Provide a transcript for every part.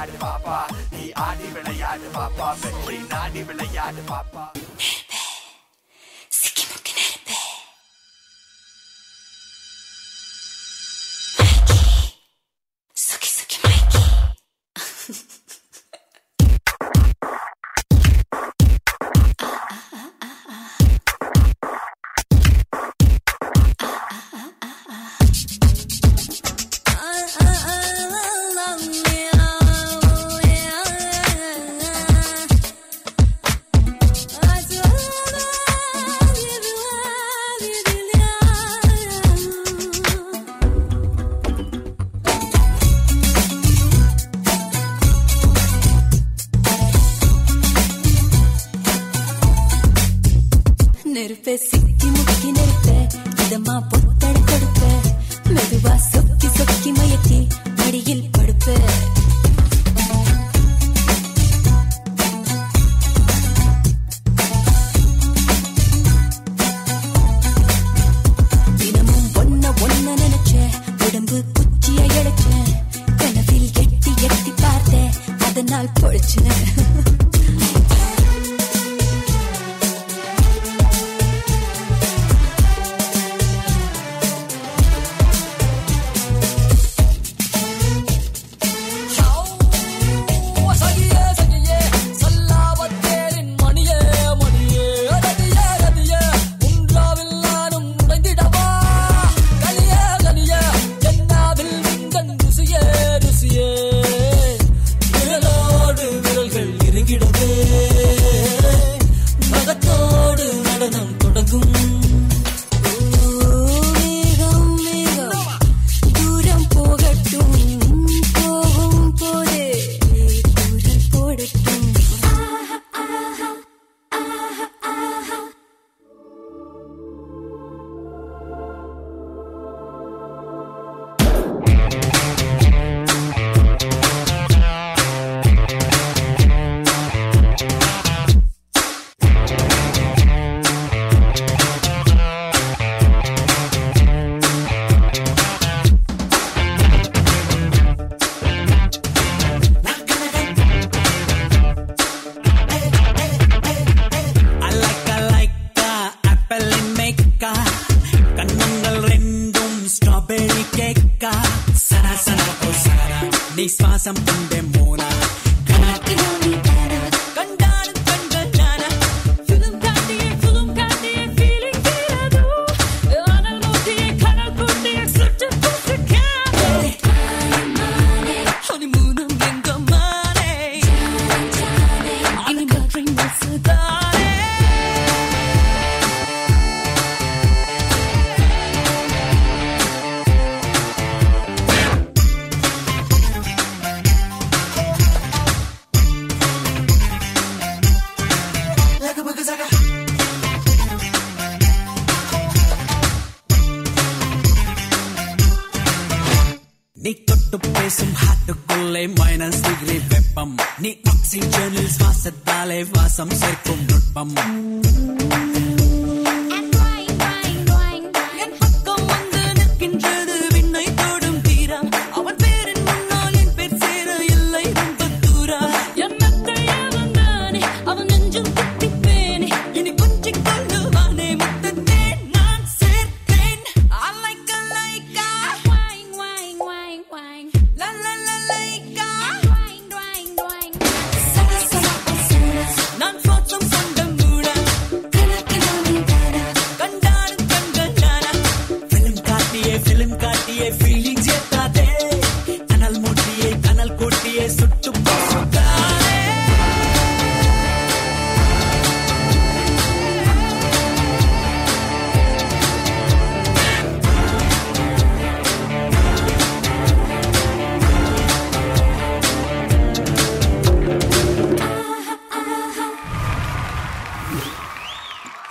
விளையாடு பாப்பா நீ ஆடி விளையாடு பாப்பா வெற்றி நாடி விளையாடு பாப்பா நெருப்பே சிக்கி முக்கி நெருப்பே இதமா பொத்தட கொடுப்பே மெதுவா சொக்கி சொக்கி மயக்கி மடியில் படுப்பே தினமும் ஒன்ன நினைச்சேன் உடம்பு குச்சியை இழைச்சேன் கனவில் எட்டி எட்டி பார்த்தேன் அதனால் பொழிச்சேன் ശ്വാസം കൊണ്ട് മോന நீ தொட்டு பேசும் ஹாட்டுக்குள்ளே மைனஸ் டிகிரி வெப்பம் நீ ஆக்சிஜனில் சுவாசத்தாலே வாசம் சேர்க்கும் நுட்பம்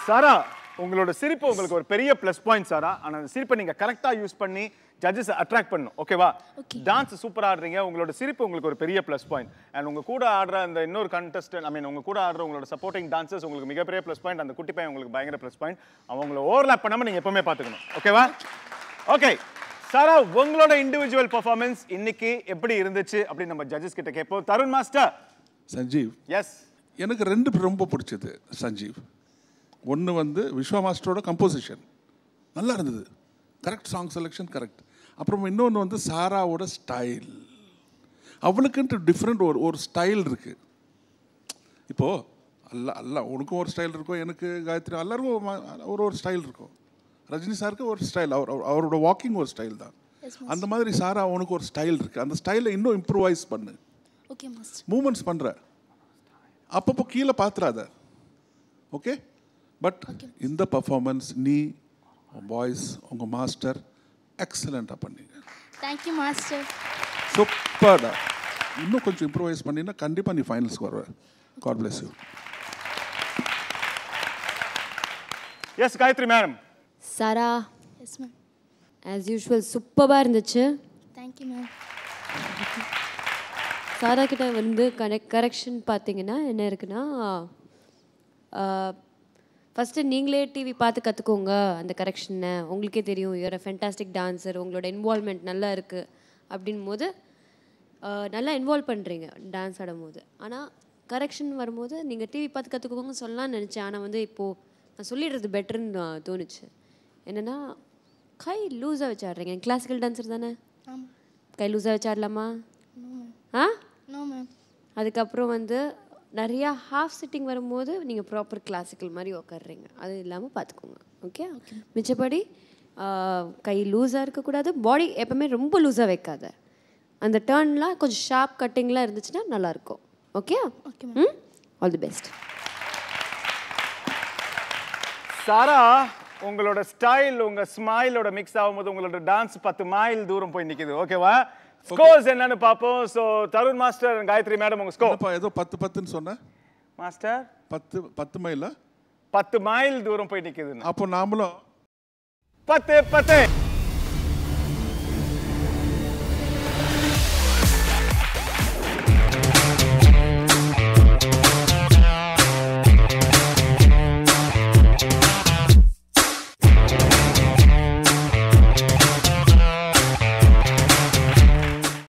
சாரா, உங்களோட சிரிப்பு உங்களுக்கு ஒரு பெரிய ப்ளஸ் பாயிண்ட் சாரா. ஆனா அந்த சிரிப்பை நீங்க கரெக்டா யூஸ் பண்ணி ஜட்ஜஸ் அட்ராக்ட் பண்ணணும். ஓகேவா? டான்ஸ் சூப்பரா ஆடுறீங்க. உங்களோட சிரிப்பு உங்களுக்கு ஒரு பெரிய ப்ளஸ் பாயிண்ட். அண்ட் உங்க கூட ஆடுற அந்த இன்னொரு கண்டஸ்டன்ட், உங்க கூட ஆடுற உங்களோட சப்போர்ட்டிங் டான்சர்ஸ் உங்களுக்கு மிகப்பெரிய ப்ளஸ் பாயிண்ட். அந்த குட்டி பையன் உங்களுக்கு பயங்கர ப்ளஸ் பாயிண்ட். அவங்கள ஓவர்லாப் பண்ணாம நீங்க எப்பவுமே பாத்துக்கணும். ஓகேவா? ஓகே. சாரா உங்களோட இண்டிவிஜுவல் பெர்ஃபார்மன்ஸ் இன்னைக்கு எப்படி இருந்துச்சு அப்படி நம்ம ஜட்ஜஸ் கிட்ட கேட்போம். தருண் மாஸ்டர். சஞ்சீவ். எஸ். எனக்கு 2 ரொம்ப பிடிச்சது சஞ்சீவ். ஒன்று வந்து விஸ்வா மாஸ்டரோட கம்போசிஷன் நல்லா இருந்தது, கரெக்ட் சாங் செலெக்ஷன் கரெக்ட். அப்புறம் இன்னொன்று வந்து சாராவோட ஸ்டைல், அவளுக்குன்ட்டு டிஃப்ரெண்ட் ஒரு ஸ்டைல் இருக்குது. இப்போது அல்ல உனக்கும் ஒரு ஸ்டைல் இருக்கும், எனக்கு காயத்ரி எல்லாருக்கும் ஒரு ஸ்டைல் இருக்கும். ரஜினி சாருக்கு ஒரு ஸ்டைல், அவரோட வாக்கிங் ஒரு ஸ்டைல் தான். அந்த மாதிரி சாரா உனக்கு ஒரு ஸ்டைல் இருக்குது, அந்த ஸ்டைலை இன்னும் இம்ப்ரூவைஸ் பண்ணு. Okay master. மூமெண்ட்ஸ் பண்ணுற அப்பப்போ கீழே பார்த்துறாத. ஓகே, பட் இந்த பர்ஃபார்மன்ஸ் நீ பாய்ஸ் உங்கள் மாஸ்டர் எக்ஸலண்ட்டாக பண்ணீங்க. Thank you master. சூப்பர்டா. இன்னும் கொஞ்சம் இம்ப்ரூவைஸ் பண்ணினா கண்டிப்பாக நீ ஃபைனல்ஸ்க்கு வருவ. God bless you. Yes Gayathri madam. Sara. Yes ma'am. As usual சூப்பராக இருந்துச்சு. Thank you ma'am. சாரா கிட்ட வந்து கரெக்ஷன் பார்த்தீங்கன்னா என்ன இருக்குன்னா, ஃபஸ்ட்டு நீங்களே டிவி பார்த்து கற்றுக்கோங்க அந்த கரெக்ஷனை. உங்களுக்கே தெரியும் யூஆர் அ ஃபென்டாஸ்டிக் டான்ஸர், உங்களோட இன்வால்மெண்ட் நல்லா இருக்குது அப்படின் போது நல்லா இன்வால்வ் பண்ணுறீங்க டான்ஸ் ஆடும்போது. ஆனால் கரெக்ஷன் வரும்போது நீங்கள் டிவி பார்த்து கற்றுக்கோங்க சொல்லலாம்னு நினச்சேன். ஆனால் வந்து இப்போது நான் சொல்லிடுறது பெட்டர்ன்னு தோணுச்சு. என்னென்னா கை லூஸாக வச்சு ஆடுறீங்க. கிளாசிக்கல் டான்ஸர் தானே? கை லூஸாக வச்சு ஆடலாமா? ஆ நோ மேம். அதுக்கப்புறம் வந்து நிறையா ஹாஃப் சிட்டிங் வரும்போது நீங்கள் ப்ராப்பர் கிளாசிக்கல் மாதிரி உட்காடுறீங்க, அது இல்லாமல் பார்த்துக்கோங்க. ஓகே. மிச்சப்படி கை லூஸாக இருக்கக்கூடாது, பாடி எப்போவுமே ரொம்ப லூஸாக வைக்காத. அந்த டர்ன்லாம் கொஞ்சம் ஷார்ப் கட்டிங்லாம் இருந்துச்சுன்னா நல்லாயிருக்கும். Okay. All the best. Sara உங்களோட ஸ்டைல் உங்க ஸ்மைலோட மிக்ஸ் ஆகும்போது உங்களோட டான்ஸ் 10 மைல் தூரம் போய் நிக்குது. ஓகேவா? ஸ்கோர்ஸ் என்னன்னு பாப்போம். So Tarun master, Gayathri madam உங்க ஸ்கோர். ஏதோ 10 சொன்ன மாஸ்டர் 10 மைல் 10 மைல் தூரம் போய் நிக்குது. அப்போ நாமளும் 10